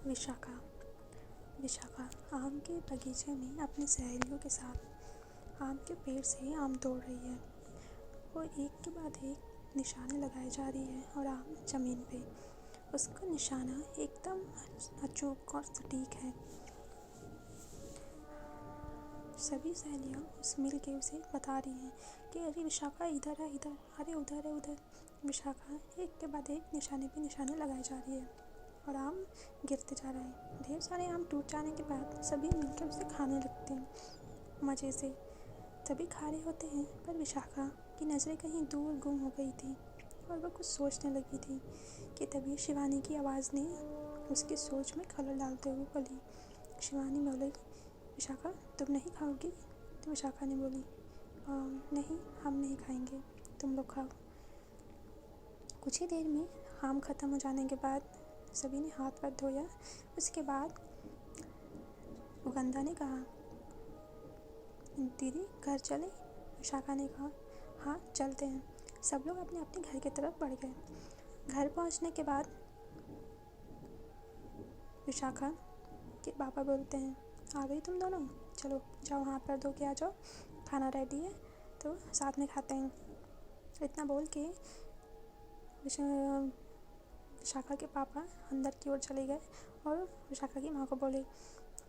विशाखा विशाखा आम के बगीचे में अपनी सहेलियों के साथ आम के पेड़ से आम तोड़ रही है। वो एक के बाद एक निशाने लगाए जा रही है और आम जमीन पे। उसका निशाना एकदम अचूक और सटीक है। सभी सहेलियाँ उस मिल के उसे बता रही हैं कि अरे विशाखा इधर है, इधर, अरे उधर है, उधर। विशाखा एक के बाद एक निशाने पे निशाने लगाए जा रही है और आम गिरते जा रहे हैं। ढेर सारे आम टूट जाने के बाद सभी मिलकर उसे खाने लगते हैं मज़े से। सभी खा रहे होते हैं पर विशाखा की नज़रें कहीं दूर गुम हो गई थी और वह कुछ सोचने लगी थी कि तभी शिवानी की आवाज़ ने उसकी सोच में खलल डालते हुए बोली। शिवानी बोली, विशाखा तुम नहीं खाओगी? तो विशाखा ने बोली, नहीं, हम नहीं खाएंगे, तुम लोग खाओ। कुछ ही देर में आम ख़त्म हो जाने के बाद सभी ने हाथ पैर धोया। उसके बाद सुगंधा ने कहा, दीदी घर चले? विशाखा ने कहा, हाँ चलते हैं। सब लोग अपने अपने घर की तरफ बढ़ गए। घर पहुंचने के बाद विशाखा के पापा बोलते हैं, आ गई तुम दोनों, चलो जाओ हाथ पैर धो के आ जाओ, खाना रेडी है तो साथ में खाते हैं। इतना बोल के विशाखा के पापा अंदर की ओर चले गए और विशाखा की माँ को बोले,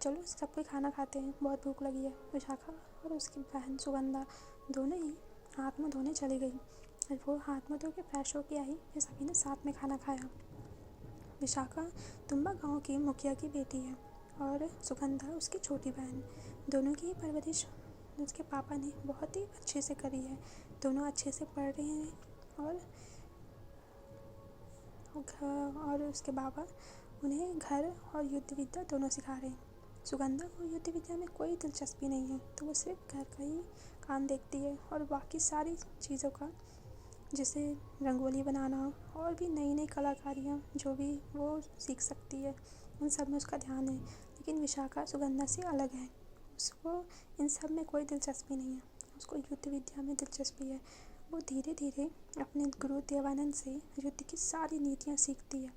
चलो सब कोई खाना खाते हैं, बहुत भूख लगी है। विशाखा और उसकी बहन सुगंधा दोनों ही हाथ मुँह धोने चली गई। और वो हाथ मुँह धो के फ्रेश होके आई, फिर सभी ने साथ में खाना खाया। विशाखा तुम्बा गांव की मुखिया की बेटी है और सुगंधा उसकी छोटी बहन। दोनों की परवरिश उसके पापा ने बहुत ही अच्छे से करी है। दोनों अच्छे से पढ़ रहे हैं और उसके बाबा उन्हें घर और युद्ध विद्या दोनों सिखा रहे हैं। सुगंधा को युद्ध विद्या में कोई दिलचस्पी नहीं है, तो वो सिर्फ घर का ही काम देखती है और बाकी सारी चीज़ों का, जैसे रंगोली बनाना और भी नई नई कलाकारियाँ जो भी वो सीख सकती है, उन सब में उसका ध्यान है। लेकिन विशाखा सुगंधा से अलग है, उसको इन सब में कोई दिलचस्पी नहीं है, उसको युद्ध विद्या में दिलचस्पी है। वो धीरे धीरे अपने गुरु देवानंद से युद्ध की सारी नीतियाँ सीखती है।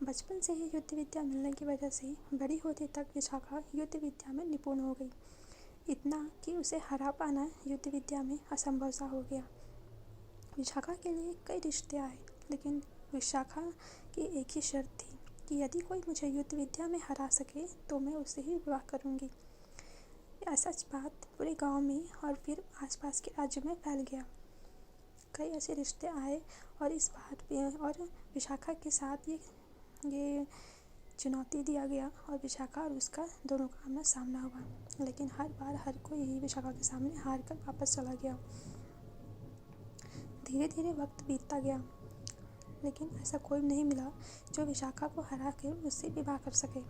बचपन से ही युद्ध विद्या मिलने की वजह से बड़ी होते तक विशाखा युद्ध विद्या में निपुण हो गई, इतना कि उसे हरा पाना युद्ध विद्या में असंभव सा हो गया। विशाखा के लिए कई रिश्ते आए, लेकिन विशाखा की एक ही शर्त थी कि यदि कोई मुझे युद्ध विद्या में हरा सके तो मैं उससे ही विवाह करूंगी। ऐसा बात पूरे गांव में और फिर आसपास के राज्य में फैल गया। कई ऐसे रिश्ते आए और इस बात पे और विशाखा के साथ ये चुनौती दिया गया और विशाखा और उसका दोनों का आमना सामना हुआ। लेकिन हर बार हर कोई ही विशाखा के सामने हार कर वापस चला गया। धीरे धीरे वक्त बीतता गया, लेकिन ऐसा कोई नहीं मिला जो विशाखा को हरा कर उससे विवाह कर सके।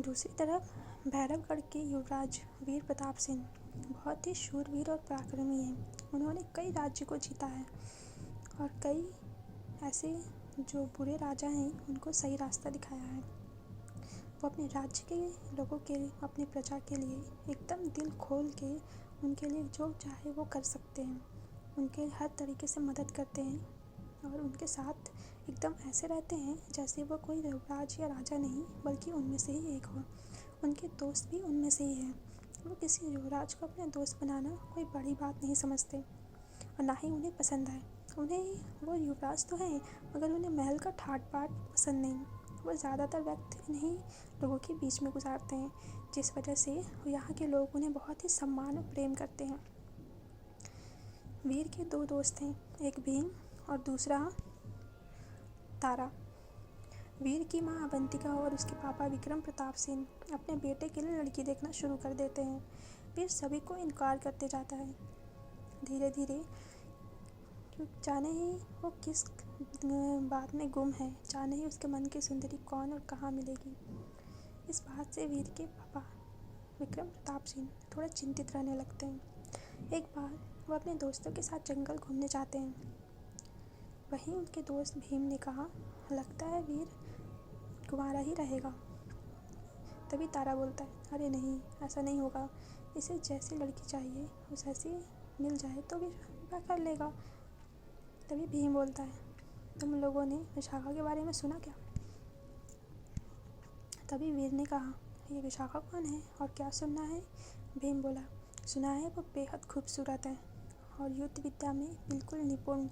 दूसरी तरफ भैरवगढ़ के युवराज वीर प्रताप सिंह बहुत ही शूरवीर और पराक्रमी हैं। उन्होंने कई राज्य को जीता है और कई ऐसे जो बुरे राजा हैं उनको सही रास्ता दिखाया है। वो अपने राज्य के लोगों के लिए, अपनी प्रजा के लिए एकदम दिल खोल के उनके लिए जो चाहे वो कर सकते हैं। उनके हर तरीके से मदद करते हैं और उनके साथ एकदम ऐसे रहते हैं जैसे वो कोई युवराज या राजा नहीं बल्कि उनमें से ही एक हो। उनके दोस्त भी उनमें से ही हैं। वो किसी युवराज को अपना दोस्त बनाना कोई बड़ी बात नहीं समझते और ना ही उन्हें पसंद है। उन्हें वो युवराज तो हैं मगर उन्हें महल का ठाट बाट पसंद नहीं। वो ज़्यादातर वक्त इन्हीं लोगों के बीच में गुजारते हैं, जिस वजह से यहाँ के लोग उन्हें बहुत ही सम्मान और प्रेम करते हैं। वीर के दो दोस्त हैं, एक भीम और दूसरा तारा। वीर की माँ अवंतिका और उसके पापा विक्रम प्रताप सिंह अपने बेटे के लिए लड़की देखना शुरू कर देते हैं। वीर सभी को इनकार करते जाता है। धीरे धीरे जाने ही वो किस बात में गुम है, जाने ही उसके मन की सुंदरी कौन और कहाँ मिलेगी। इस बात से वीर के पापा विक्रम प्रताप सिंह थोड़ा चिंतित रहने लगते हैं। एक बार वो अपने दोस्तों के साथ जंगल घूमने जाते हैं। वहीं उनके दोस्त भीम ने कहा, लगता है वीर कुंवारा ही रहेगा। तभी तारा बोलता है, अरे नहीं, ऐसा नहीं होगा, इसे जैसी लड़की चाहिए उसे ऐसी मिल जाए तो विवाह कर लेगा। तभी भीम बोलता है, तुम लोगों ने विशाखा के बारे में सुना क्या? तभी वीर ने कहा, ये विशाखा कौन है और क्या सुनना है? भीम बोला, सुना है वो बेहद खूबसूरत है और युद्ध विद्या में बिल्कुल निपुण,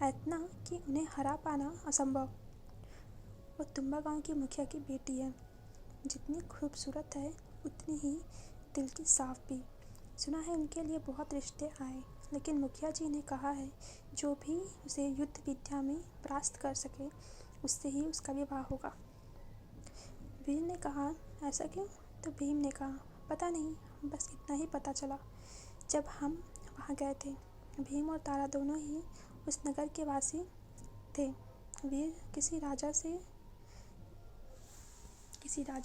इतना कि उन्हें हरा पाना असंभव। वो तुम्बा गांव की मुखिया की बेटी है, जितनी खूबसूरत है उतनी ही दिल की साफ भी। सुना है उनके लिए बहुत रिश्ते आए, लेकिन मुखिया जी ने कहा है जो भी उसे युद्ध विद्या में परास्त कर सके उससे ही उसका विवाह होगा। वीर ने कहा, ऐसा क्यों? तो भीम ने कहा, पता नहीं, बस इतना ही पता चला जब हम वहाँ गए थे। भीम और तारा दोनों ही उस नगर के वासी थे। वीर किसी राजा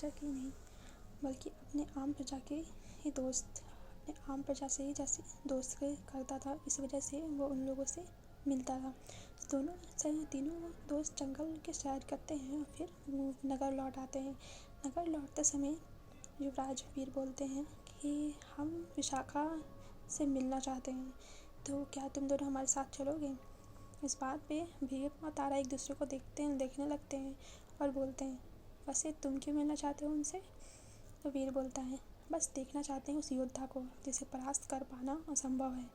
की नहीं, बल्कि अपने आम प्रजा के ही दोस्त, अपने आम प्रजा से ही जैसे दोस्त करता था, इस वजह से वो उन लोगों से मिलता था। तीनों दोस्त जंगल के सैर करते हैं और फिर वो नगर लौट आते हैं। नगर लौटते समय युवराज वीर बोलते हैं कि हम विशाखा से मिलना चाहते हैं, तो क्या तुम दोनों हमारे साथ चलोगे? इस बात पे भीम और तारा एक दूसरे को देखने लगते हैं और बोलते हैं, वैसे तुम क्यों मिलना चाहते हो उनसे? तो वीर बोलता है, बस देखना चाहते हैं उस योद्धा को जिसे परास्त कर पाना असंभव है,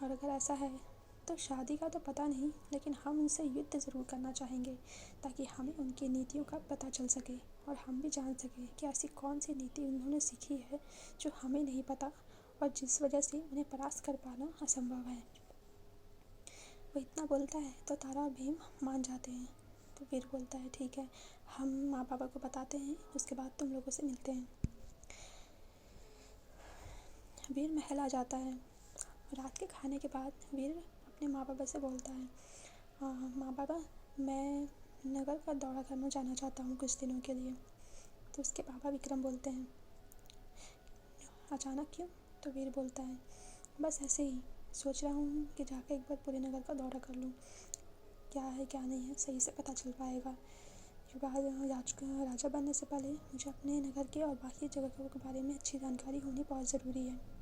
और अगर ऐसा है तो शादी का तो पता नहीं, लेकिन हम उनसे युद्ध ज़रूर करना चाहेंगे ताकि हमें उनकी नीतियों का पता चल सके और हम भी जान सकें कि ऐसी कौन सी नीति उन्होंने सीखी है जो हमें नहीं पता और जिस वजह से उन्हें परास्त कर पाना असंभव है। वो इतना बोलता है तो तारा और भीम मान जाते हैं। तो वीर बोलता है, ठीक है, हम माँ पापा को बताते हैं, उसके बाद तुम लोगों से मिलते हैं। वीर महल आ जाता है। रात के खाने के बाद वीर अपने माँ पापा से बोलता है, माँ पापा, मैं नगर का दौरा करना जाना चाहता हूँ कुछ दिनों के लिए। तो उसके पापा विक्रम बोलते हैं, अचानक क्यों? तो वीर बोलता है, बस ऐसे ही सोच रहा हूँ कि जाकर एक बार पूरे नगर का दौरा कर लूँ, क्या है क्या नहीं है सही से पता चल पाएगा। राजा बनने से पहले मुझे अपने नगर के और बाकी जगहों के बारे में अच्छी जानकारी होनी बहुत ज़रूरी है।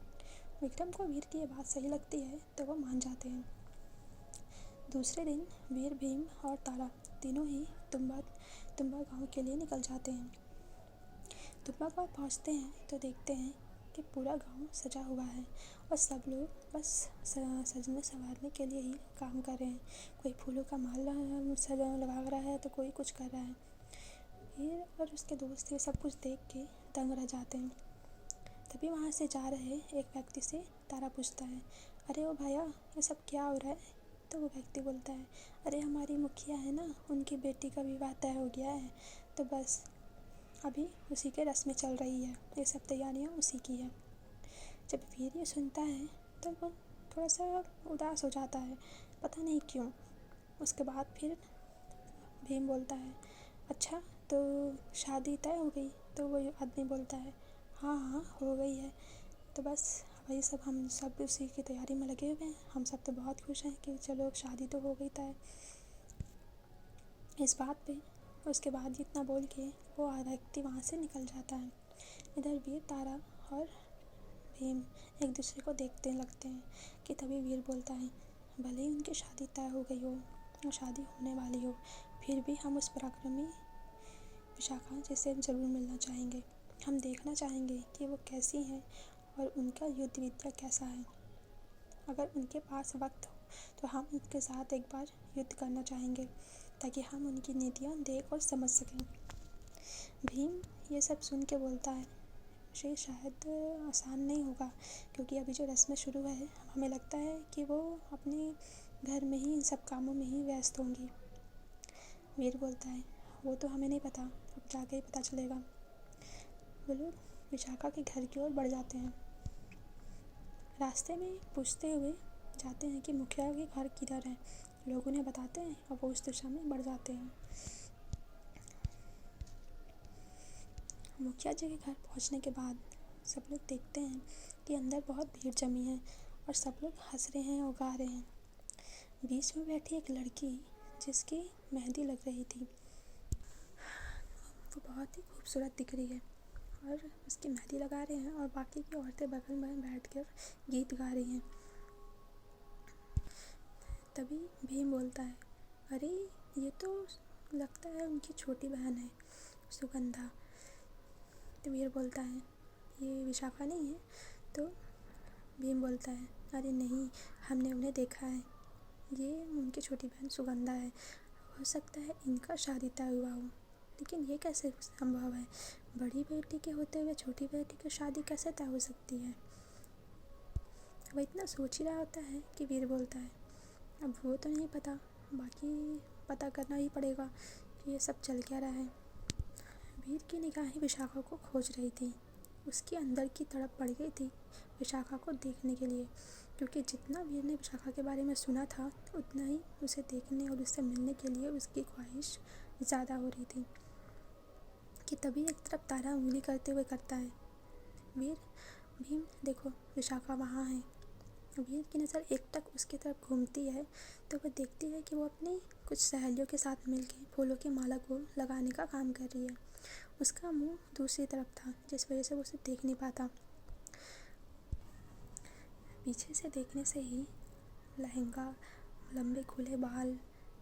विक्रम को वीर की ये बात सही लगती है तो वो मान जाते हैं। दूसरे दिन वीर, भीम और तारा तीनों ही तुम्बा गांव के लिए निकल जाते हैं। तुम्बा गांव पहुंचते हैं तो देखते हैं कि पूरा गांव सजा हुआ है और सब लोग बस सजने संवारने के लिए ही काम कर रहे हैं। कोई फूलों का माल लगा रहा है तो कोई कुछ कर रहा है। वीर और उसके दोस्त ये सब कुछ देख के दंग रह जाते हैं। तभी वहाँ से जा रहे एक व्यक्ति से तारा पूछता है, अरे ओ भैया, ये सब क्या हो रहा है? तो वो व्यक्ति बोलता है, अरे हमारी मुखिया है ना, उनकी बेटी का विवाह तय हो गया है, तो बस अभी उसी के रस्में चल रही है, ये सब तैयारियाँ उसी की है। जब वीर ये सुनता है तो वो थोड़ा सा उदास हो जाता है, पता नहीं क्यों। उसके बाद फिर भीम बोलता है, अच्छा तो शादी तय हो गई? तो वो आदमी बोलता है, हाँ हाँ हो गई है, तो बस वही सब हम सब उसी की तैयारी में लगे हुए हैं। हम सब तो बहुत खुश हैं कि चलो शादी तो हो गई तय। इस बात पे उसके बाद जितना बोल के वो व्यक्ति वहाँ से निकल जाता है। इधर वीर, तारा और भीम एक दूसरे को देखते लगते हैं कि तभी वीर बोलता है, भले ही उनकी शादी तय हो गई हो और शादी होने वाली हो, फिर भी हम उस पराक्रमी विशाखा जैसे ज़रूर मिलना चाहेंगे। हम देखना चाहेंगे कि वो कैसी हैं और उनका युद्ध विद्या कैसा है। अगर उनके पास वक्त हो तो हम उनके साथ एक बार युद्ध करना चाहेंगे ताकि हम उनकी नीतियाँ देख और समझ सकें। भीम ये सब सुन के बोलता है, मुझे शायद आसान नहीं होगा, क्योंकि अभी जो रस्में शुरू है हमें लगता है कि वो अपने घर में ही इन सब कामों में ही व्यस्त होंगी। वीर बोलता है, वो तो हमें नहीं पता, अब जाके ही पता चलेगा। वो लोग विशाखा के घर की ओर बढ़ जाते हैं। रास्ते में पूछते हुए जाते हैं कि मुखिया के घर किधर है। लोग उन्हें बताते हैं और वो उस दिशा में बढ़ जाते हैं। मुखिया जी के घर पहुंचने के बाद सब लोग देखते हैं कि अंदर बहुत भीड़ जमी है और सब लोग हंस रहे हैं और गा रहे हैं। बीच में बैठी एक लड़की जिसकी मेहंदी लग रही थी, वो बहुत ही खूबसूरत दिख रही है और उसकी मेहंदी लगा रहे हैं और बाकी की औरतें बगल में बैठकर गीत गा रही हैं। तभी भीम बोलता है, अरे ये तो लगता है उनकी छोटी बहन है। सुगंधा। तो वीर बोलता है ये विशाखा नहीं है। तो भीम बोलता है अरे नहीं, हमने उन्हें देखा है, ये उनकी छोटी बहन सुगंधा है, हो सकता है इनका शादी तय हुआ हो, लेकिन ये कैसे संभव है, बड़ी बेटी के होते हुए छोटी बेटी की शादी कैसे तय हो सकती है। वह इतना सोच ही रहा होता है कि वीर बोलता है अब वो तो नहीं पता, बाकी पता करना ही पड़ेगा कि ये सब चल क्या रहा है। वीर की निगाहें विशाखा को खोज रही थी, उसके अंदर की तड़प बढ़ गई थी विशाखा को देखने के लिए, क्योंकि जितना वीर ने विशाखा के बारे में सुना था उतना ही उसे देखने और उससे मिलने के लिए उसकी ख्वाहिश ज़्यादा हो रही थी। कि तभी एक तरफ तारा उंगली करते हुए कहता है वीर, भीम देखो विशाखा वहाँ है। वीर की नज़र एकटक उसकी तरफ घूमती है तो वह देखती है कि वो अपनी कुछ सहेलियों के साथ मिलकर फूलों की माला को लगाने का काम कर रही है। उसका मुंह दूसरी तरफ था जिस वजह से वो उसे देख नहीं पाता। पीछे से देखने से ही लहंगा, लंबे खुले बाल,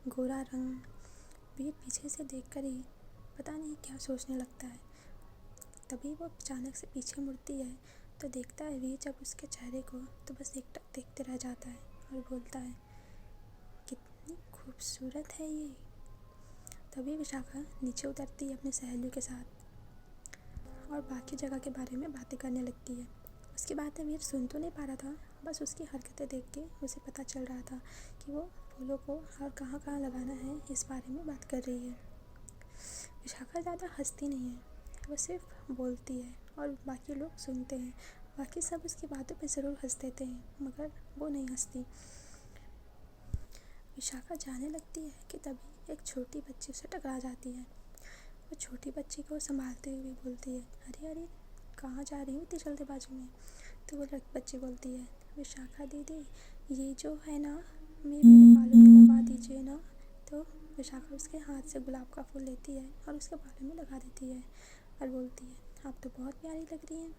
गोरा रंग, वीर पीछे से देखकर ही पता नहीं क्या सोचने लगता है। तभी वो अचानक से पीछे मुड़ती है तो देखता है वीर जब उसके चेहरे को तो बस एकटक देखते रह जाता है और बोलता है कितनी खूबसूरत है ये। तभी विशाखा नीचे उतरती है अपनी सहेलियों के साथ और बाकी जगह के बारे में बातें करने लगती है। उसकी बातें वीर सुन तो नहीं पा रहा था, बस उसकी हरकतें देख के उसे पता चल रहा था कि वो फूलों को और कहाँ कहाँ लगाना है इस बारे में बात कर रही है। विशाखा ज़्यादा हंसती नहीं है, वो सिर्फ बोलती है और बाकी लोग सुनते हैं। बाकी सब उसकी बातों पे ज़रूर हंस देते हैं मगर वो नहीं हंसती। विशाखा जाने लगती है कि तभी एक छोटी बच्ची उसे टकरा जाती है। वो छोटी बच्ची को संभालते हुए बोलती है अरे अरे कहाँ जा रही हूँ इतनी जल्दबाजी में। तो वो बच्ची बोलती है विशाखा दीदी, ये जो है ना मेरे बालों में लगा दीजिए ना। तो विशाखा उसके हाथ से गुलाब का फूल लेती है और उसके बालों में लगा देती है और बोलती है आप तो बहुत प्यारी लग रही हैं।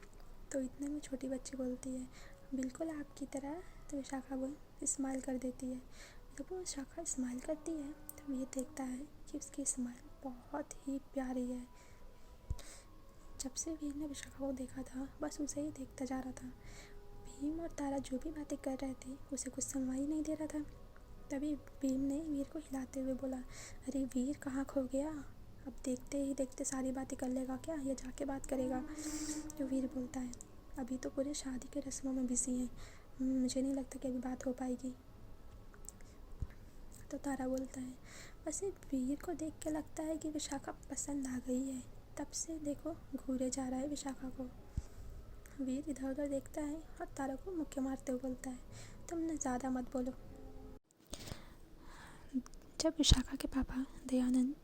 तो इतने में छोटी बच्ची बोलती है बिल्कुल आपकी तरह। तो विशाखा वो स्माइल कर देती है। जब वो विशाखा स्माइल करती है तो ये देखता है कि उसकी स्माइल बहुत ही प्यारी है। जब से वीर ने विशाखा को देखा था बस उसे ही देखता जा रहा था। भीम और तारा जो भी बातें कर रहे थे उसे कुछ सुनवाई नहीं दे रहा था। तभी भीम ने वीर को हिलाते हुए बोला अरे वीर कहाँ खो गया, अब देखते ही देखते सारी बातें कर लेगा क्या या जाके बात करेगा। तो वीर बोलता है अभी तो पूरे शादी के रस्मों में बिजी हैं, मुझे नहीं लगता कि अभी बात हो पाएगी। तो तारा बोलता है वैसे वीर को देख के लगता है कि विशाखा पसंद आ गई है, तब से देखो घूरे जा रहा है विशाखा को। वीर इधर उधर देखता है और तारा को मुक्के मारते हुए बोलता है तुमने ज़्यादा मत बोलो। जब विशाखा के पापा दयानंद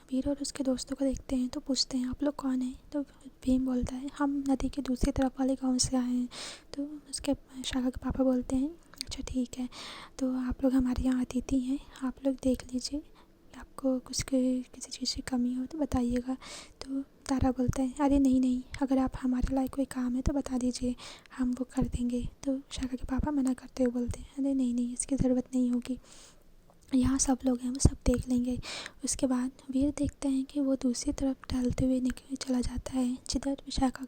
वीर और उसके दोस्तों को देखते हैं तो पूछते हैं आप लोग कौन हैं। तो भीम बोलता है हम नदी के दूसरी तरफ वाले गांव से आए हैं। तो उसके विशाखा के पापा बोलते हैं अच्छा ठीक है, तो आप लोग हमारे यहाँ अतिथि हैं, आप लोग देख लीजिए, आपको किसी चीज़ की कमी हो तो बताइएगा। तो तारा बोलता है अरे नहीं नहीं, अगर आप हमारे लायक कोई काम है तो बता दीजिए, हम वो कर देंगे। तो विशाखा के पापा मना करते हुए बोलते हैं अरे नहीं नहीं, इसकी ज़रूरत नहीं होगी, यहाँ सब लोग हैं वो सब देख लेंगे। उसके बाद वीर देखते हैं कि वो दूसरी तरफ टहलते हुए निकल चला जाता है जिधर विशाखा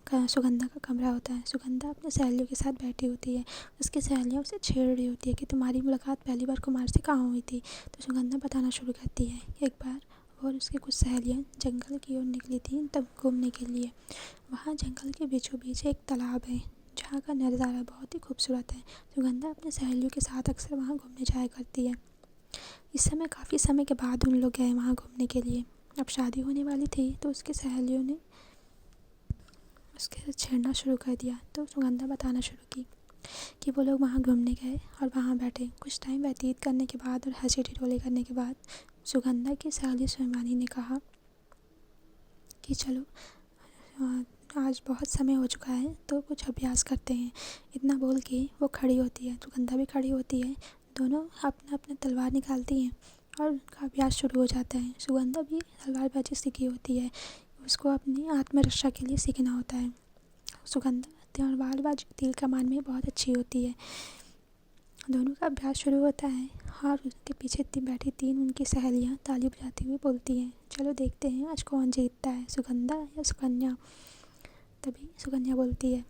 का सुगंधा का कमरा होता है। सुगंधा अपने सहेलियों के साथ बैठी होती है, उसकी सहेलियाँ उसे छेड़ रही होती है कि तुम्हारी मुलाकात पहली बार कुमार से कहाँ हुई थी। तो सुगंधा बताना शुरू करती है एक बार वो और उसकी कुछ सहेलियाँ जंगल की ओर निकली थी तब घूमने के लिए। वहाँ जंगल के बीचों बीच एक तालाब है जहाँ का नज़ारा बहुत ही खूबसूरत है। सुगंधा अपने सहेलियों के साथ अक्सर वहाँ घूमने जाया करती है। इस समय काफ़ी समय के बाद उन लोग गए वहाँ घूमने के लिए। अब शादी होने वाली थी तो उसकी सहेलियों ने उसके साथ छेड़ना शुरू कर दिया। तो सुगंधा बताना शुरू की कि वो लोग वहाँ घूमने गए और वहाँ बैठे। कुछ टाइम व्यतीत करने के बाद और हंसी ठिठोले करने के बाद सुगंधा की सहेली स्वयंवानी ने कहा कि चलो आज बहुत समय हो चुका है तो कुछ अभ्यास करते हैं। इतना बोल के वो खड़ी होती है, सुगंधा भी खड़ी होती है, दोनों अपना अपना तलवार निकालती हैं और उनका अभ्यास शुरू हो जाता है। सुगंधा भी तलवारबाजी सीखी होती है, उसको अपनी आत्मरक्षा के लिए सीखना होता है। सुगंधा तलवारबाजी तीर कमान में बहुत अच्छी होती है। दोनों का अभ्यास शुरू होता है और उसके पीछे बैठी तीन उनकी सहेलियाँ ताली बजाती हुई बोलती हैं, चलो देखते हैं आज कौन जीतता है, सुगंधा या सुकन्या। तभी सुकन्या बोलती है,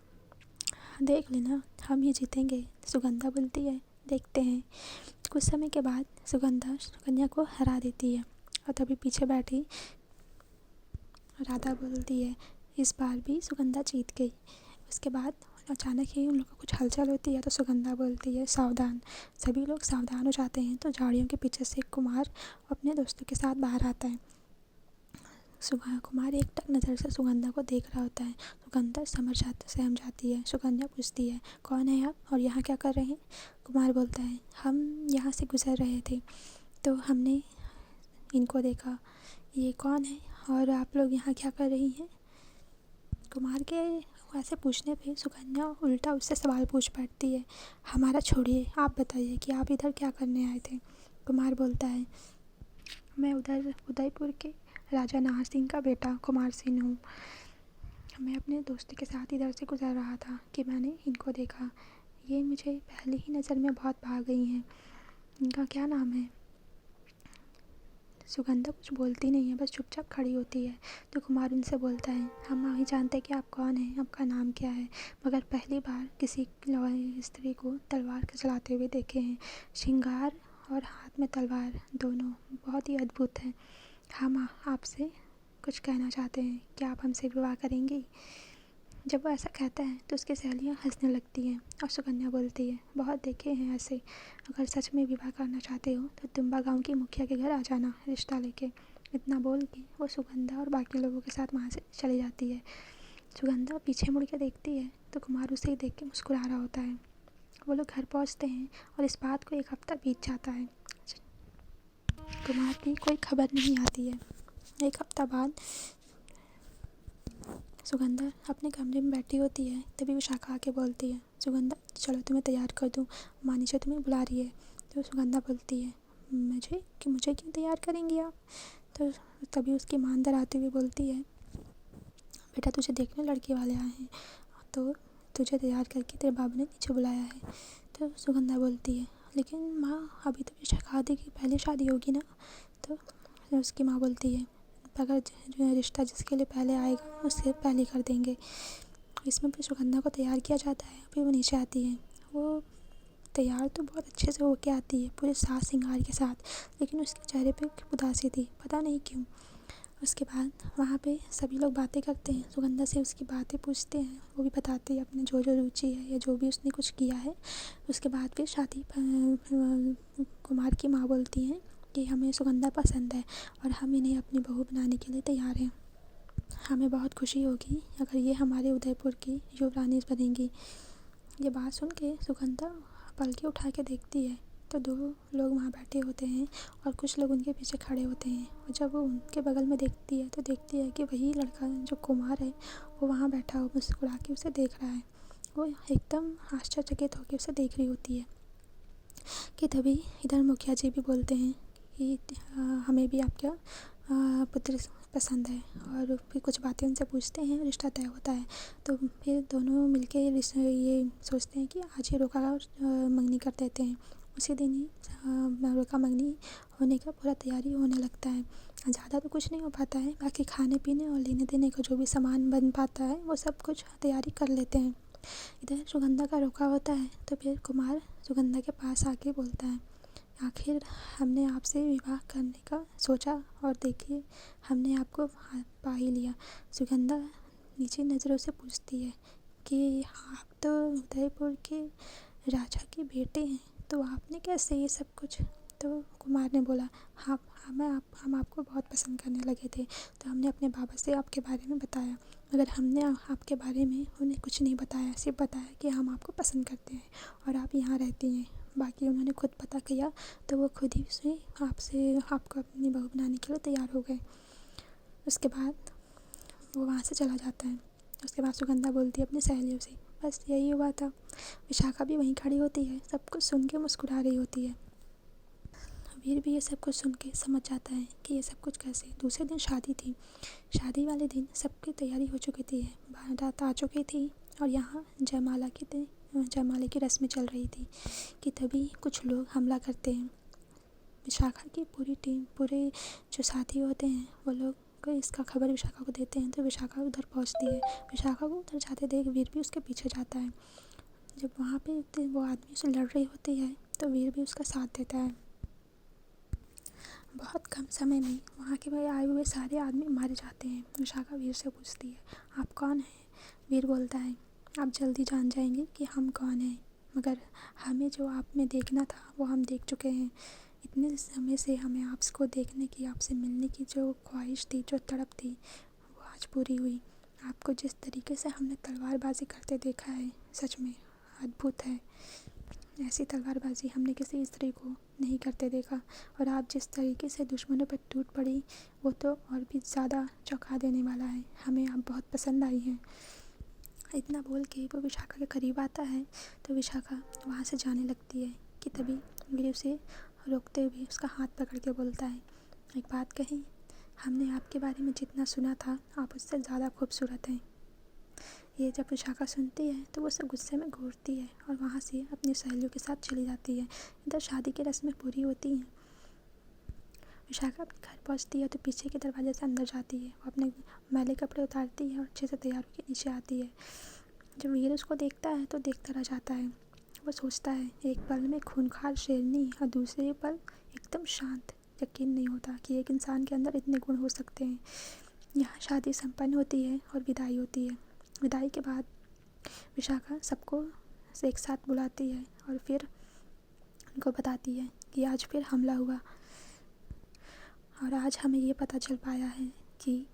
देख लेना हम ही जीतेंगे। सुगंधा बोलती है, देखते हैं। कुछ समय के बाद सुगंधा सुकन्या को हरा देती है और तभी पीछे बैठी राधा बोलती है, इस बार भी सुगंधा जीत गई। उसके बाद अचानक ही उन लोगों को कुछ हलचल होती है तो सुगंधा बोलती है, सावधान। सभी लोग सावधान हो जाते हैं तो झाड़ियों के पीछे से कुमार अपने दोस्तों के साथ बाहर आता है। कुमार एक टक नज़र से सुगंधा को देख रहा होता है। सुगंधा सहम जाती है। सुकन्या पूछती है, कौन है आप और यहाँ क्या कर रहे हैं? कुमार बोलता है, हम यहाँ से गुजर रहे थे तो हमने इनको देखा। ये कौन है और आप लोग यहाँ क्या कर रही हैं? कुमार के ऐसे पूछने पे सुकन्या उल्टा उससे सवाल पूछ बैठती है, हमारा छोड़िए, आप बताइए कि आप इधर क्या करने आए थे? कुमार बोलता है, मैं उधर उदयपुर के राजा नाहर सिंह का बेटा कुमार सिंह हूँ। मैं अपने दोस्तों के साथ इधर से गुजर रहा था कि मैंने इनको देखा। ये मुझे पहली ही नज़र में बहुत भा गई हैं। इनका क्या नाम है? सुगंधा कुछ बोलती नहीं है, बस चुपचाप खड़ी होती है। तो कुमार उनसे बोलता है, हम नहीं जानते कि आप कौन हैं, आपका नाम क्या है, मगर पहली बार किसी स्त्री को तलवार चलाते हुए देखे हैं। श्रृंगार और हाथ में तलवार दोनों बहुत ही अद्भुत हैं। हम आपसे कुछ कहना चाहते हैं, क्या आप हमसे विवाह करेंगी? जब वो ऐसा कहता है तो उसकी सहेलियाँ हंसने लगती हैं और सुकन्या बोलती है, बहुत देखे हैं ऐसे, अगर सच में विवाह करना चाहते हो तो तुम्बा गांव की मुखिया के घर आ जाना रिश्ता लेके। इतना बोल के वो सुगंधा और बाकी लोगों के साथ वहाँ से चली जाती है। सुगंधा पीछे मुड़ के देखती है तो कुमार उसे ही देख के मुस्कुरा रहा होता है। वो लोग घर पहुँचते हैं और इस बात को एक हफ्ता बीत जाता है। कुमार की कोई खबर नहीं आती है। एक हफ्ता बाद सुगंधा अपने कमरे में बैठी होती है, तभी विशाखा आके बोलती है, सुगंधा चलो तुम्हें तैयार कर दूँ, मानी से तुम्हें बुला रही है। तो सुगंधा बोलती है, मुझे क्यों तैयार करेंगी आप? तो तभी उसकी माँ अंदर आती हुई बोलती है, बेटा तुझे देखने लड़के वाले आए हैं तो तुझे तैयार करके तेरे बाबू ने नीचे बुलाया है। तो सुगंधा बोलती है, लेकिन माँ अभी तो विशाखा दी की पहले शादी होगी ना। तो उसकी माँ बोलती है, अगर जो रिश्ता जिसके लिए पहले आएगा उससे पहले कर देंगे। इसमें भी सुगंधा को तैयार किया जाता है। फिर वो नीचे आती है। वो तैयार तो बहुत अच्छे से होके आती है पूरे साज श्रृंगार के साथ, लेकिन उसके चेहरे पे उदासी थी, पता नहीं क्यों। उसके बाद वहाँ पे सभी लोग बातें करते हैं, सुगंधा से उसकी बातें पूछते हैं, वो भी बताती है अपने जो रुचि है या जो भी उसने कुछ किया है। उसके बाद फिर शादी कुमार की माँ बोलती हैं कि हमें सुगंधा पसंद है और हम इन्हें अपनी बहू बनाने के लिए तैयार हैं। हमें बहुत खुशी होगी अगर ये हमारे उदयपुर की युवरानी बनेंगी। ये बात सुन के सुगंधा पलके उठा के देखती है तो दो लोग वहाँ बैठे होते हैं और कुछ लोग उनके पीछे खड़े होते हैं। और जब वो उनके बगल में देखती है तो देखती है कि वही लड़का जो कुमार है वो वहाँ बैठा हुआ मुस्कुरा के उसे देख रहा है। वो एकदम आश्चर्यचकित होकर उसे देख रही होती है कि तभी इधर मुखिया जी भी बोलते हैं कि हमें भी आपका पुत्र पसंद है, और फिर कुछ बातें उनसे पूछते हैं, रिश्ता तय होता है। तो फिर दोनों मिलके ये सोचते हैं कि आज ही रोका मंगनी कर देते हैं। उसी दिन ही रोका मंगनी होने का पूरा तैयारी होने लगता है। ज़्यादा तो कुछ नहीं हो पाता है, बाकी खाने पीने और लेने देने का जो भी सामान बन पाता है वो सब कुछ तैयारी कर लेते हैं। इधर सुगंधा का रोका होता है तो फिर कुमार सुगंधा के पास आके बोलता है, आखिर हमने आपसे विवाह करने का सोचा और देखिए हमने आपको पा ही लिया। सुगंधा नीचे नज़रों से पूछती है कि आप तो उदयपुर के राजा के बेटे हैं, तो आपने कैसे ये सब कुछ? तो कुमार ने बोला, हाँ हम आपको बहुत पसंद करने लगे थे तो हमने अपने बाबा से आपके बारे में बताया, मगर हमने आपके बारे में उन्हें कुछ नहीं बताया, सिर्फ बताया कि हम आपको पसंद करते हैं और आप यहाँ रहती हैं। बाकी उन्होंने खुद पता किया तो वो खुद ही से आपको अपनी बहू बनाने के लिए तैयार हो गए। उसके बाद वो वहाँ से चला जाता है। उसके बाद सुगंधा बोलती है अपनी सहेलियों से, बस यही हुआ था। विशाखा भी वहीं खड़ी होती है, सब कुछ सुन के मुस्कुरा रही होती है। वीर भी ये सब कुछ सुन के समझ जाता है कि ये सब कुछ कैसे। दूसरे दिन शादी थी। शादी वाले दिन सबकी तैयारी हो चुकी थी, बारात आ चुकी थी और यहाँ जयमाला की जयमाले की रस्में चल रही थी कि तभी कुछ लोग हमला करते हैं। विशाखा की पूरी टीम, पूरे जो साथी होते हैं वो लोग इसका खबर विशाखा को देते हैं, तो विशाखा उधर पहुंचती है। विशाखा को उधर जाते देख वीर भी उसके पीछे जाता है। जब वहाँ पे वो आदमी से लड़ रही होती है तो वीर भी उसका साथ देता है। बहुत कम समय में वहाँ के भाई आए हुए सारे आदमी मारे जाते हैं। विशाखा वीर से पूछती है, आप कौन हैं? वीर बोलता है, आप जल्दी जान जाएंगे कि हम कौन हैं, मगर हमें जो आप में देखना था वो हम देख चुके हैं। इतने समय से हमें आपको देखने की, आपसे मिलने की जो ख्वाहिश थी, जो तड़प थी, वो आज पूरी हुई। आपको जिस तरीके से हमने तलवारबाजी करते देखा है, सच में अद्भुत है। ऐसी तलवारबाजी हमने किसी स्त्री को नहीं करते देखा, और आप जिस तरीके से दुश्मनों पर टूट पड़ी वो तो और भी ज़्यादा चौंका देने वाला है। हमें आप बहुत पसंद आई हैं। इतना बोल के वो विशाखा के करीब आता है तो विशाखा वहाँ से जाने लगती है कि तभी वीर उसे रोकते हुए उसका हाथ पकड़ के बोलता है, एक बात कही, हमने आपके बारे में जितना सुना था आप उससे ज़्यादा खूबसूरत हैं। ये जब विशाखा सुनती है तो वो उसे गुस्से में घूरती है और वहाँ से अपनी सहेलियों के साथ चली जाती है। इधर शादी की रस्में पूरी होती हैं। विशाखा अपने घर पहुँचती है तो पीछे के दरवाजे से अंदर जाती है। वो अपने मैले कपड़े उतारती है और अच्छे से तैयार होकर नीचे आती है। जब वीर उसको देखता है तो देखता रह जाता है। वो सोचता है, एक पल में खूंखार शेरनी और दूसरे पल एकदम शांत। यकीन नहीं होता कि एक इंसान के अंदर इतने गुण हो सकते हैं। यहाँ शादी संपन्न होती है और विदाई होती है। विदाई के बाद विशाखा सबको एक साथ बुलाती है और फिर उनको बताती है कि आज फिर हमला हुआ, और आज हमें ये पता चल पाया है कि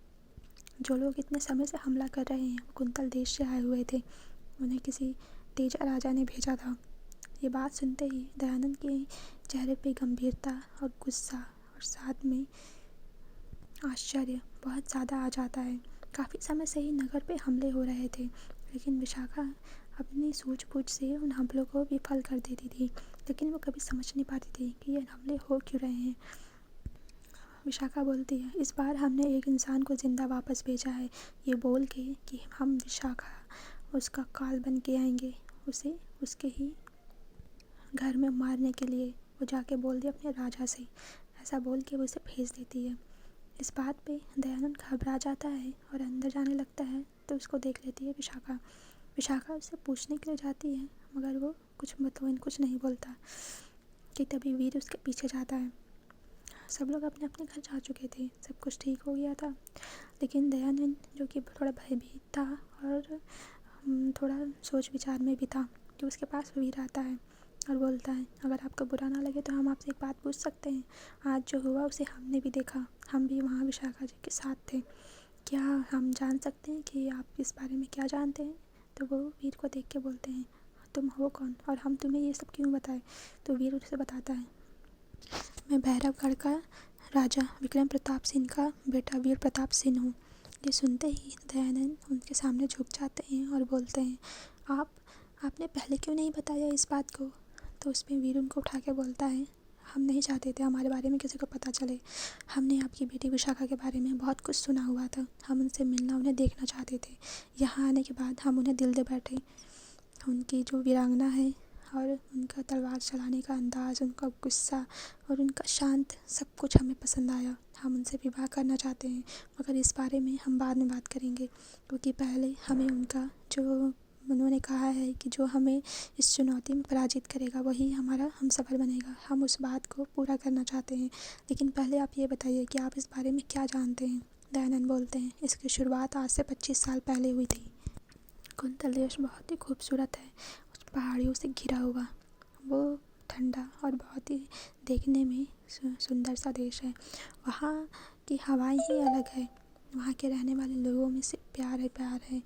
जो लोग इतने समय से हमला कर रहे हैं वो कुंतल देश से आए हुए थे। उन्हें किसी तेजा राजा ने भेजा था। ये बात सुनते ही दयानंद के चेहरे पे गंभीरता और गुस्सा और साथ में आश्चर्य बहुत ज़्यादा आ जाता है। काफ़ी समय से ही नगर पे हमले हो रहे थे, लेकिन विशाखा अपनी सूझबूझ से उन हमलों को विफल कर देती थी, लेकिन वो कभी समझ नहीं पाती थी कि ये हमले हो क्यों रहे हैं। विशाखा बोलती है, इस बार हमने एक इंसान को ज़िंदा वापस भेजा है, ये बोल के कि हम विशाखा उसका काल बन के आएंगे, उसे उसके ही घर में मारने के लिए। वो जाके बोल दिया अपने राजा से। ऐसा बोल के वो उसे भेज देती है। इस बात पे दयानंद घबरा जाता है और अंदर जाने लगता है तो उसको देख लेती है विशाखा। विशाखा उससे पूछने के लिए जाती है मगर वो कुछ नहीं बोलता कि तभी वीर उसके पीछे जाता है। सब लोग अपने अपने घर जा चुके थे, सब कुछ ठीक हो गया था, लेकिन दयानंद जो कि थोड़ा भयभीत था और थोड़ा सोच विचार में भी था कि उसके पास वीर आता है और बोलता है, अगर आपको बुरा ना लगे तो हम आपसे एक बात पूछ सकते हैं। आज जो हुआ उसे हमने भी देखा, हम भी वहाँ विशाखा जी के साथ थे। क्या हम जान सकते हैं कि आप इस बारे में क्या जानते हैं? तो वो वीर को देख के बोलते हैं, तुम हो कौन और हम तुम्हें ये सब क्यों बताएं? तो वीर उसे बताता है, मैं भैरवगढ़ का राजा विक्रम प्रताप सिंह का बेटा वीर प्रताप सिंह हूँ। ये सुनते ही दयानंद उनके सामने झुक जाते हैं और बोलते हैं, आपने पहले क्यों नहीं बताया इस बात को? तो उसमें वीर उनको उठा के बोलता है, हम नहीं चाहते थे हमारे बारे में किसी को पता चले। हमने आपकी बेटी विशाखा के बारे में बहुत कुछ सुना हुआ था, हम उनसे मिलना, उन्हें देखना चाहते थे। यहाँ आने के बाद हम उन्हें दिल दे बैठे। उनकी जो वीरांगना है और उनका तलवार चलाने का अंदाज़, उनका गुस्सा और उनका शांत, सब कुछ हमें पसंद आया। हम उनसे विवाह करना चाहते हैं, मगर इस बारे में हम बाद में बात करेंगे, क्योंकि पहले हमें उनका जो उन्होंने कहा है कि जो हमें इस चुनौती में पराजित करेगा वही हमारा हमसफ़र बनेगा, हम उस बात को पूरा करना चाहते हैं। लेकिन पहले आप ये बताइए कि आप इस बारे में क्या जानते हैं? दयानंद बोलते हैं, इसकी शुरुआत आज से 25 साल पहले हुई थी। कुंतल देश बहुत ही खूबसूरत है, उस पहाड़ियों से घिरा हुआ, वो ठंडा और बहुत ही देखने में सुंदर सा देश है। वहाँ की हवाएं ही अलग है, वहाँ के रहने वाले लोगों में से प्यार है, प्यार है।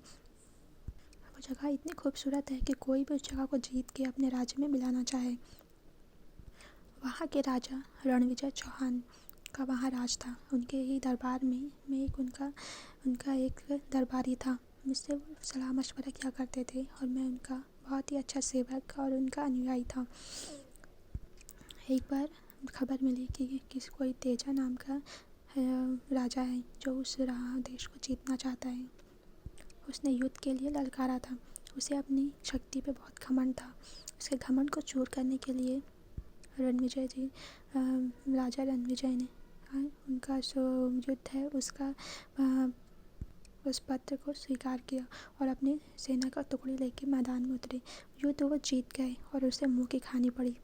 वो जगह इतनी खूबसूरत है कि कोई भी उस जगह को जीत के अपने राज्य में मिलाना चाहे। वहाँ के राजा रणविजय चौहान का वहाँ राज था। उनके ही दरबार में एक उनका एक दरबारी था, मुझसे वो सलाह मशवरा किया करते थे और मैं उनका बहुत ही अच्छा सेवक और उनका अनुयायी था। एक बार खबर मिली कि कोई तेजा नाम का राजा है जो उस देश को जीतना चाहता है। उसने युद्ध के लिए ललकारा था उसे अपनी शक्ति पे बहुत घमंड था। उसके घमंड को चूर करने के लिए रणविजय जी राजा रणविजय ने उनका जो युद्ध है उसका उस पत्र को स्वीकार किया और अपनी सेना का टुकड़ी लेकर मैदान में उतरे। युद्ध वो जीत गए और उसे मुँह की खानी पड़ी।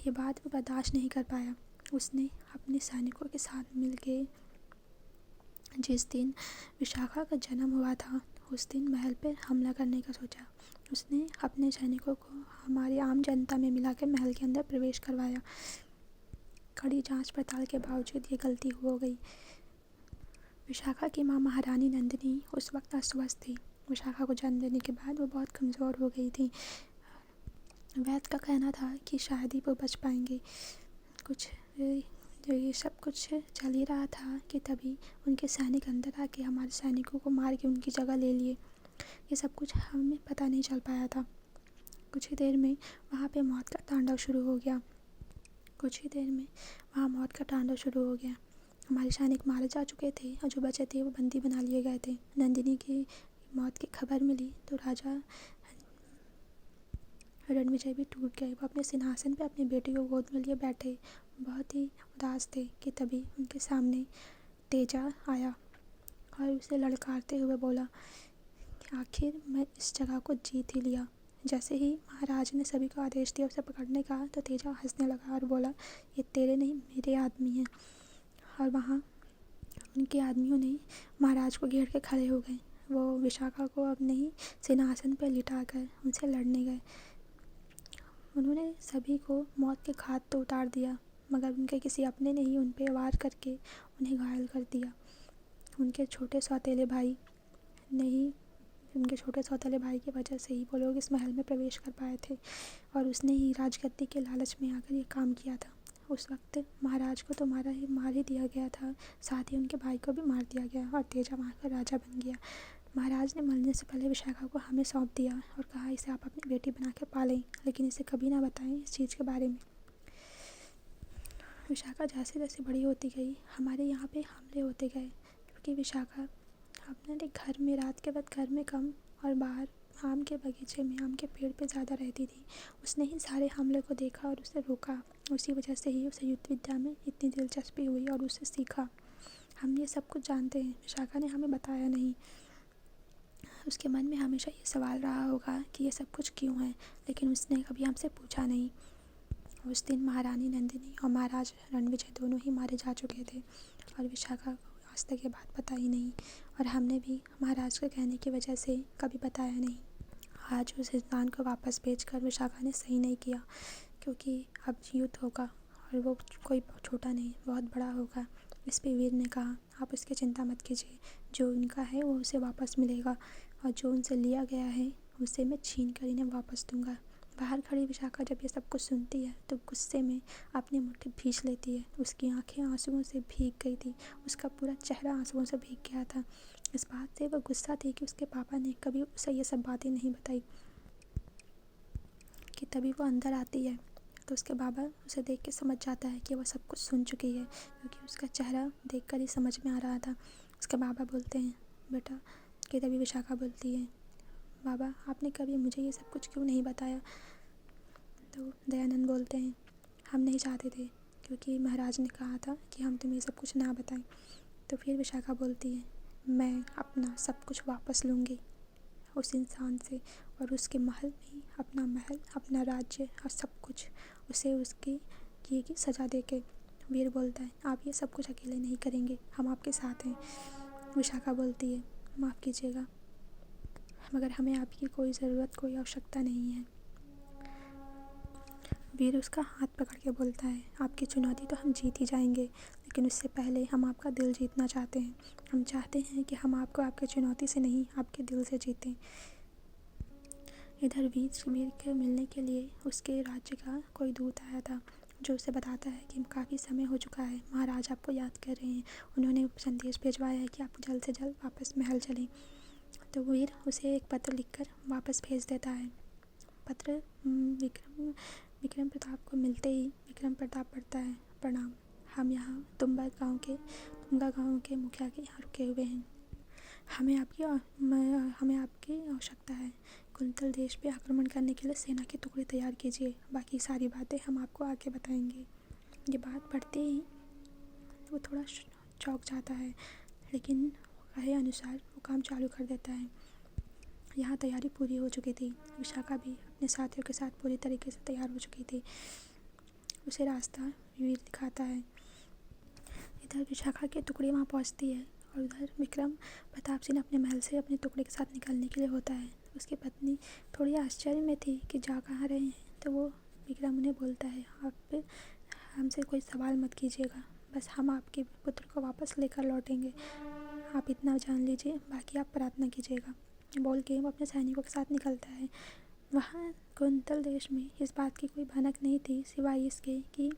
ये बात वो बर्दाश्त नहीं कर पाया। उसने अपने सैनिकों के साथ मिलके जिस दिन विशाखा का जन्म हुआ था उस दिन महल पर हमला करने का सोचा। उसने अपने सैनिकों को हमारी आम जनता में मिलाकर महल के अंदर प्रवेश करवाया। कड़ी जांच पड़ताल के बावजूद ये गलती हो गई। विशाखा की माँ महारानी नंदिनी उस वक्त अस्वस्थ थी। विशाखा को जन्म देने के बाद वो बहुत कमज़ोर हो गई थी। वैद्य का कहना था कि शायद ही वो बच पाएंगे। ये सब कुछ चल ही रहा था कि तभी उनके सैनिक अंदर आके हमारे सैनिकों को मार के उनकी जगह ले लिए। ये सब कुछ हमें पता नहीं चल पाया था। कुछ ही देर में वहाँ पे मौत का तांडव शुरू हो गया। हमारे सैनिक मारे जा चुके थे और जो बचे थे वो बंदी बना लिए गए थे। नंदिनी की मौत की खबर मिली तो राजा रणविजय भी टूट गए। वो अपने सिंहासन पे अपनी बेटी को गोद में लिए बैठे बहुत ही उदास थे कि तभी उनके सामने तेजा आया और उसे ललकारते हुए बोला कि आखिर मैं इस जगह को जीत ही लिया। जैसे ही महाराज ने सभी को आदेश दिया उसे पकड़ने का तो तेजा हंसने लगा और बोला, ये तेरे नहीं मेरे आदमी हैं। और वहाँ उनके आदमियों ने महाराज को घेर के खड़े हो गए। वो विशाखा को अपने ही सिंहासन पर लिटाकर उनसे लड़ने गए। उन्होंने सभी को मौत के घाट तो उतार दिया मगर उनके किसी अपने ने ही उन पर वार करके उन्हें घायल कर दिया। उनके छोटे सौतेले भाई की वजह से ही वो लोग इस महल में प्रवेश कर पाए थे और उसने ही राजगद्दी के लालच में आकर ये काम किया था। उस वक्त महाराज को तो मार ही दिया गया था, साथ ही उनके भाई को भी मार दिया गया और तेजा वहाँ का राजा बन गया। महाराज ने मरने से पहले विशाखा को हमें सौंप दिया और कहा इसे आप अपनी बेटी बना के पालें, लेकिन इसे कभी ना बताएं इस चीज़ के बारे में। विशाखा जैसे जैसे बड़ी होती गई हमारे यहाँ पे हमले होते गए, क्योंकि विशाखा अपने घर में रात के वक्त घर में कम और बाहर आम के बगीचे में आम के पेड़ पे ज़्यादा रहती थी। उसने ही सारे हमले को देखा और उसे रोका। उसी वजह से ही उसे युद्ध विद्या में इतनी दिलचस्पी हुई और उसे सीखा। हम ये सब कुछ जानते हैं, विशाखा ने हमें बताया नहीं। उसके मन में हमेशा ये सवाल रहा होगा कि ये सब कुछ क्यों है, लेकिन उसने कभी हमसे पूछा नहीं। उस दिन महारानी नंदिनी और महाराज रणविजय दोनों ही मारे जा चुके थे और विशाखा को आज तक ये बात पता ही नहीं और हमने भी महाराज के कहने की वजह से कभी बताया नहीं। आज उस इंसान को वापस भेजकर विशाखा ने सही नहीं किया, क्योंकि अब युद्ध होगा और वो कोई छोटा नहीं बहुत बड़ा होगा। इस पे वीर ने कहा, आप इसकी चिंता मत कीजिए, जो उनका है वो उसे वापस मिलेगा और जो उनसे लिया गया है उसे मैं छीन कर इन्हें वापस दूंगा। बाहर खड़ी विशाखा जब ये सब कुछ सुनती है तो गुस्से में अपनी मुट्ठी भींच लेती है। उसकी आंखें आंसुओं से भीग गई थी, उसका पूरा चेहरा आंसुओं से भीग गया था। इस बात से वह गुस्सा थी कि उसके पापा ने कभी उसे ये सब बातें नहीं बताई। कि तभी वो अंदर आती है तो उसके बाबा उसे देख के समझ जाता है कि वह सब कुछ सुन चुकी है, क्योंकि उसका चेहरा देखकर ही समझ में आ रहा था। उसके बाबा बोलते हैं, बेटा। कि तभी विशाखा बोलती है, बाबा आपने कभी मुझे ये सब कुछ क्यों नहीं बताया। तो दयानंद बोलते हैं, हम नहीं चाहते थे, क्योंकि महाराज ने कहा था कि हम तुम्हें ये सब कुछ ना बताएं। तो फिर विशाखा बोलती है, मैं अपना सब कुछ वापस लूँगी उस इंसान से और उसके महल में अपना महल, अपना राज्य और सब कुछ उसे उसकी किए की सज़ा दे के। वीर बोलता है, आप ये सब कुछ अकेले नहीं करेंगे, हम आपके साथ हैं। विशाखा बोलती है, माफ़ कीजिएगा मगर हमें आपकी कोई ज़रूरत कोई आवश्यकता नहीं है। वीर उसका हाथ पकड़ के बोलता है, आपकी चुनौती तो हम जीत ही जाएंगे, लेकिन उससे पहले हम आपका दिल जीतना चाहते हैं। हम चाहते हैं कि हम आपको आपकी चुनौती से नहीं आपके दिल से जीतें। इधर वीर के मिलने के लिए उसके राज्य का कोई दूत आया था, जो उसे बताता है कि काफ़ी समय हो चुका है, महाराज आपको याद कर रहे हैं, उन्होंने संदेश भिजवाया है कि आप जल्द से जल्द वापस महल चलें। तो वीर उसे एक पत्र लिखकर वापस भेज देता है। पत्र विक्रम प्रताप को मिलते ही विक्रम प्रताप पढ़ता है, प्रणाम, हम यहाँ तुम्बा गांव के मुखिया के यहाँ रुके हुए हैं। हमें आपकी आवश्यकता है। कुंतल देश पे आक्रमण करने के लिए सेना के टुकड़े तैयार कीजिए। बाकी सारी बातें हम आपको आगे बताएंगे। ये बात पढ़ते ही वो थोड़ा चौंक जाता है, लेकिन कहे अनुसार वो काम चालू कर देता है। यहाँ तैयारी पूरी हो चुकी थी। विशाखा भी अपने साथियों के साथ पूरी तरीके से तैयार हो चुकी थी। उसे रास्ता वीर दिखाता है। इधर विशाखा के टुकड़े वहाँ पहुँचती है और उधर विक्रम प्रताप सिंह अपने महल से अपने टुकड़े के साथ निकलने के लिए होता है। उसकी पत्नी थोड़ी आश्चर्य में थी कि जा कहाँ रहे हैं, तो वो विक्रम उन्हें बोलता है, आप हमसे कोई सवाल मत कीजिएगा, बस हम आपके पुत्र को वापस लेकर लौटेंगे। आप इतना जान लीजिए, बाकी आप प्रार्थना कीजिएगा। बोल के वो अपने सैनिकों के साथ निकलता है। वहाँ कुंतल देश में इस बात की कोई भनक नहीं थी, सिवाय इसके कि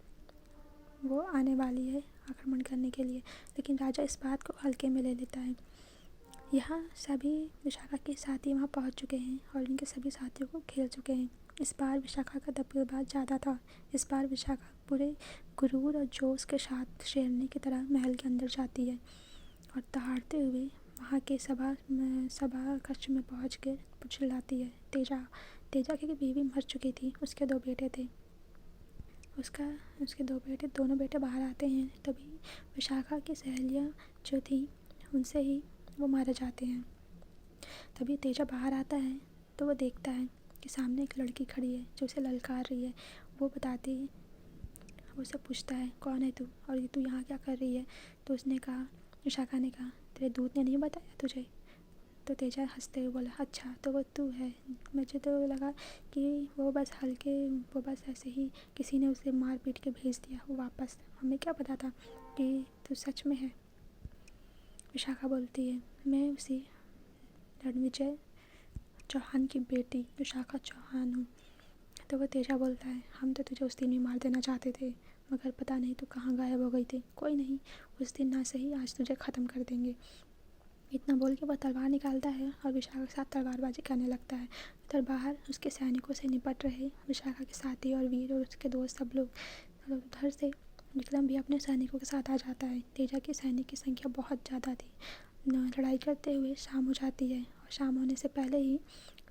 वो आने वाली है आक्रमण करने के लिए, लेकिन राजा इस बात को हल्के में ले लेता है। यहाँ सभी विशाखा के साथी वहाँ पहुँच चुके हैं और उनके सभी साथियों को घेर चुके हैं। इस बार विशाखा का दबदबा ज़्यादा था। इस बार विशाखा पूरे गुरूर और जोश के साथ शेरनी की तरह महल के अंदर जाती है और दहाड़ते हुए वहाँ के सभा कक्ष में पहुँच के चिल्लाती है, तेजा की बीवी मर चुकी थी, उसके 2 बेटे थे। उसके 2 बेटे, दोनों बेटे बाहर आते हैं, तभी विशाखा की सहेलियाँ जो थी उनसे ही वो मारे जाते हैं। तभी तेजा बाहर आता है तो वो देखता है कि सामने एक लड़की खड़ी है जो उसे ललकार रही है। वो उससे पूछता है, कौन है तू और तू यहाँ क्या कर रही है? तो विशाखा ने कहा, तेरे दूध ने नहीं बताया तुझे? तो तेजा हंसते हुए बोला, अच्छा तो वो तू है। मुझे तो लगा कि वो बस ऐसे ही किसी ने उसे मार पीट के भेज दिया वो वापस, हमें क्या पता था कि तू सच में है। विशाखा बोलती है, मैं उसी रणविजय चौहान की बेटी विशाखा चौहान हूँ। तो वो तेजा बोलता है, हम तो तुझे उस दिन ही मार देना चाहते थे, मगर पता नहीं तू कहाँ गायब हो गई थी। कोई नहीं, उस दिन ना सही आज तुझे ख़त्म कर देंगे। इतना बोल के वह तलवार निकालता है और विशाखा के साथ तलवारबाजी करने लगता है। उधर बाहर उसके सैनिकों से निपट रहे विशाखा के साथी और वीर और उसके दोस्त सब लोग। उधर से विक्रम भी अपने सैनिकों के साथ आ जाता है। तेजा की सैनिक की संख्या बहुत ज़्यादा थी। लड़ाई करते हुए शाम हो जाती है और शाम होने से पहले ही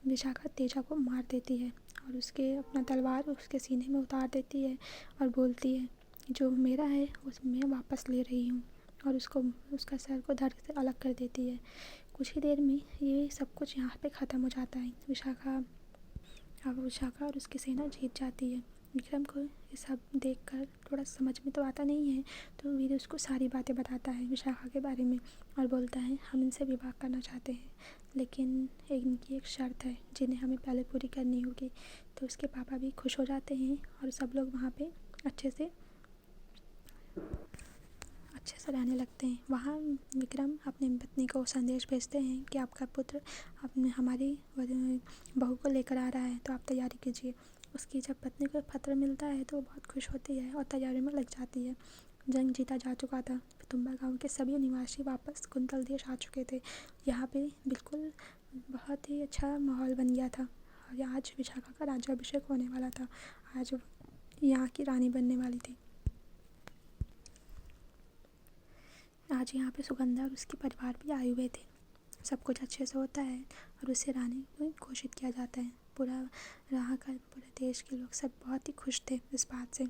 विशाखा तेजा को मार देती है और उसके अपना तलवार उसके सीने में उतार देती है और बोलती है, जो मेरा है उस मैं वापस ले रही हूँ, और उसका सर को धड़ से अलग कर देती है। कुछ ही देर में ये सब कुछ यहाँ पे ख़त्म हो जाता है। विशाखा और उसकी सेना जीत जाती है। विक्रम को ये सब देखकर थोड़ा समझ में तो आता नहीं है, तो वीर उसको सारी बातें बताता है विशाखा के बारे में और बोलता है, हम इनसे विवाह करना चाहते हैं, लेकिन इनकी एक शर्त है जिन्हें हमें पहले पूरी करनी होगी। तो उसके पापा भी खुश हो जाते हैं और सब लोग वहाँ पे अच्छे से रहने लगते हैं। वहाँ विक्रम अपनी पत्नी को संदेश भेजते हैं कि आपका पुत्र हमारी बहू को लेकर आ रहा है, तो आप तैयारी कीजिए। उसकी जब पत्नी को पत्र मिलता है तो वो बहुत खुश होती है और तैयारी में लग जाती है। जंग जीता जा चुका था। तुम्बा गांव के सभी निवासी वापस कुंतल देश आ चुके थे। यहाँ पे बिल्कुल बहुत ही अच्छा माहौल बन गया था और आज विशाखा का राज्याभिषेक होने वाला था। आज यहाँ की रानी बनने वाली थी। आज यहाँ पे सुगंधा और उसके परिवार भी आए हुए थे। सब कुछ अच्छे से होता है और उसे रानी घोषित किया जाता है। पूरे देश के लोग सब बहुत ही खुश थे इस बात से।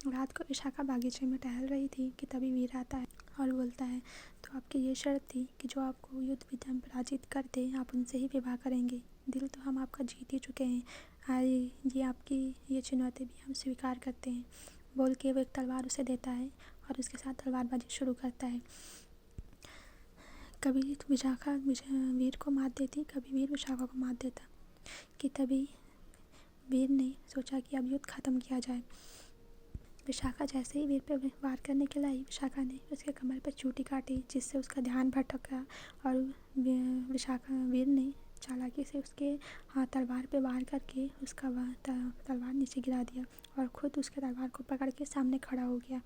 रात को विशाखा बागीचे में टहल रही थी कि तभी वीर आता है और बोलता है, तो आपकी ये शर्त थी कि जो आपको युद्ध विद्या में पराजित कर दे आप उनसे ही विवाह करेंगे। दिल तो हम आपका जीत ही चुके हैं, ये आपकी ये चुनौती भी हम स्वीकार करते हैं। बोल के वो एक तलवार उसे देता है और उसके साथ तलवारबाजी शुरू करता है। कभी विशाखा वीर को मात देती, कभी वीर विशाखा को मात देता। कि तभी वीर ने सोचा कि अब युद्ध ख़त्म किया जाए। विशाखा जैसे ही वीर पर वार करने के लिए आई, विशाखा ने उसके कमर पर चूटी काटी, जिससे उसका ध्यान भटका और वीर ने चालाकी से उसके तलवार पे वार करके उसका तलवार नीचे गिरा दिया और ख़ुद उसके तलवार को पकड़ के सामने खड़ा हो गया।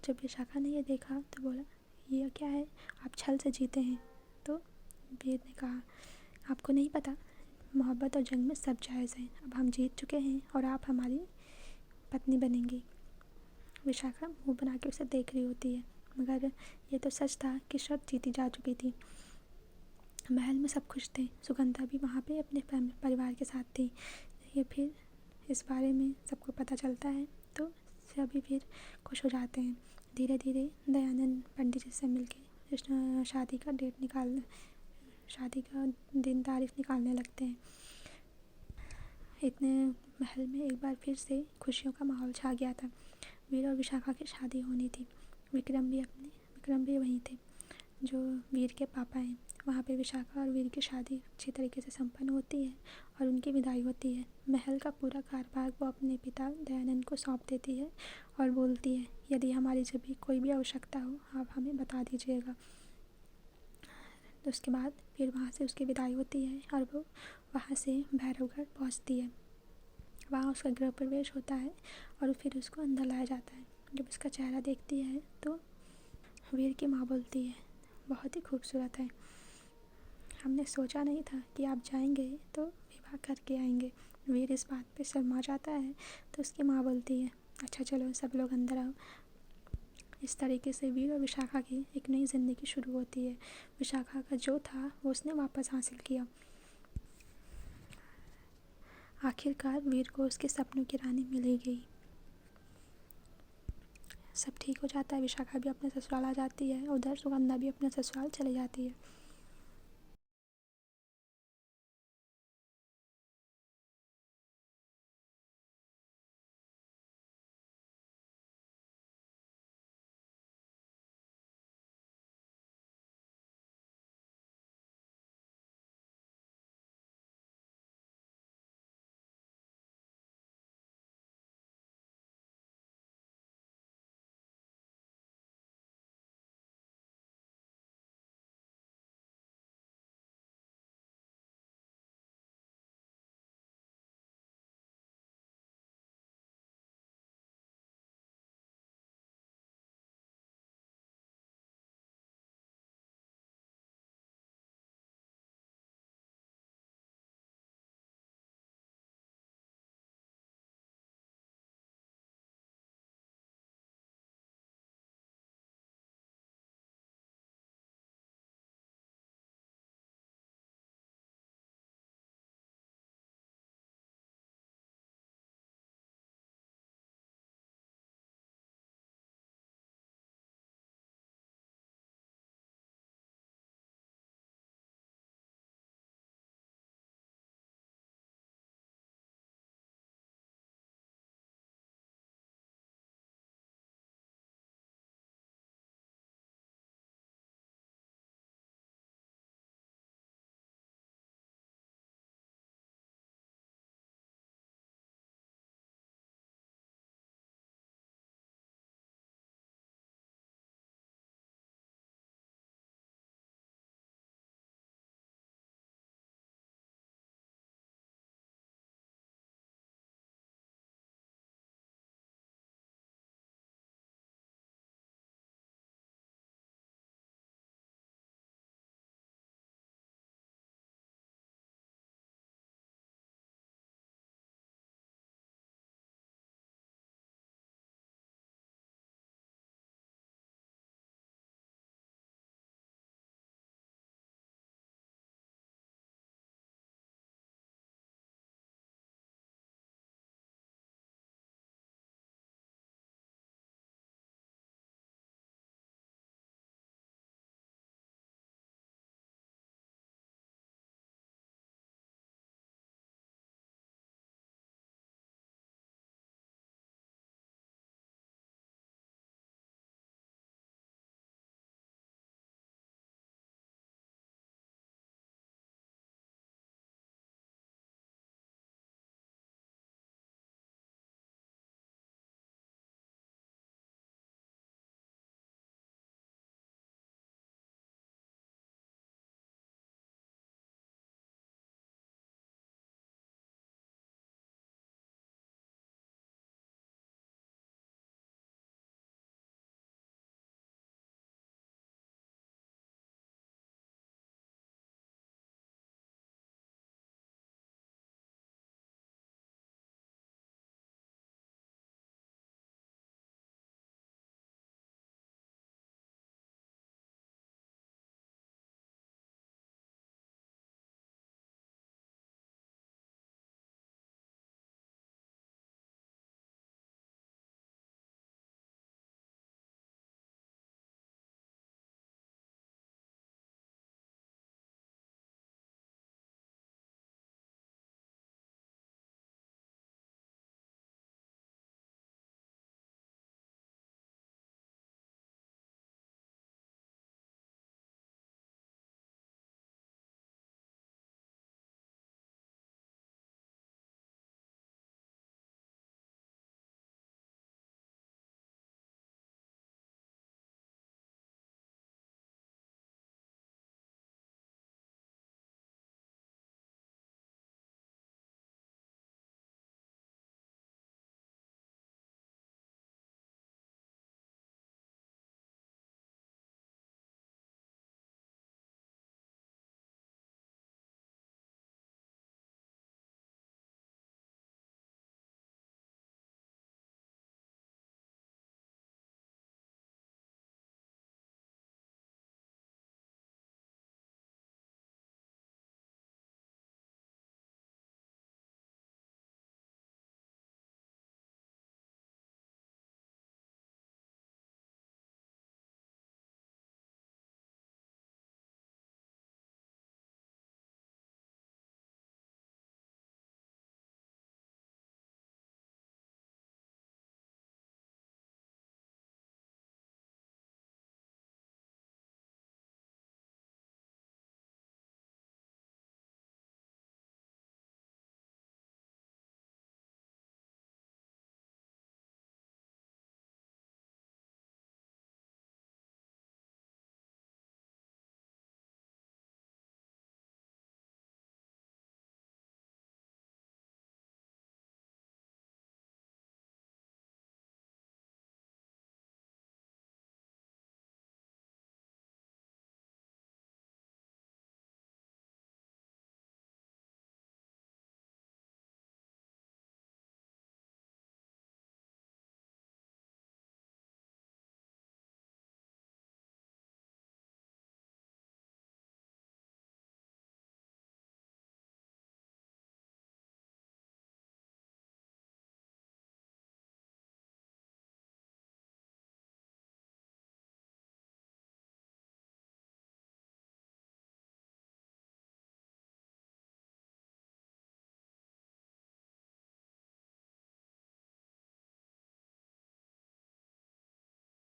जब विशाखा ने ये देखा तो बोला, ये क्या है, आप छल से जीते हैं। तो वीर ने कहा, आपको नहीं पता, मोहब्बत और जंग में सब जायज़ है। अब हम जीत चुके हैं और आप हमारी पत्नी बनेंगी। विशाखा मुँह बना के उसे देख रही होती है, मगर ये तो सच था कि शर्त जीती जा चुकी थी। महल में सब खुश थे। सुगंधा भी वहाँ पे अपने परिवार के साथ थी। ये फिर इस बारे में सबको पता चलता है तो सभी फिर खुश हो जाते हैं। धीरे धीरे दयानंद पंडित जी से मिलके शादी का दिन तारीख निकालने लगते हैं। इतने महल में एक बार फिर से खुशियों का माहौल छा गया था। वीर और विशाखा की शादी होनी थी। विक्रम भी वहीं थे जो वीर के पापा हैं। वहाँ पे विशाखा और वीर की शादी अच्छी तरीके से संपन्न होती है और उनकी विदाई होती है। महल का पूरा कार्यभार वो अपने पिता दयानंद को सौंप देती है और बोलती है, यदि हमारी जब भी कोई भी आवश्यकता हो आप हमें बता दीजिएगा। तो उसके बाद फिर वहाँ से उसकी विदाई होती है और वो वहाँ से भैरवगढ़ पहुँचती है। वहाँ उसका गृह प्रवेश होता है और फिर उसको अंदर लाया जाता है। जब उसका चेहरा देखती है तो वीर की माँ बोलती है, बहुत ही खूबसूरत है, हमने सोचा नहीं था कि आप जाएंगे तो विवाह करके आएंगे। वीर इस बात पे शर्मा जाता है तो उसकी माँ बोलती है, अच्छा चलो सब लोग अंदर आओ। इस तरीके से वीर और विशाखा की एक नई ज़िंदगी शुरू होती है। विशाखा का जो था वो उसने वापस हासिल किया। आखिरकार वीर को उसके सपनों की रानी मिल ही गई। सब ठीक हो जाता है। विशाखा भी अपने ससुराल आ जाती है, उधर सुगंधा भी अपने ससुराल चली जाती है।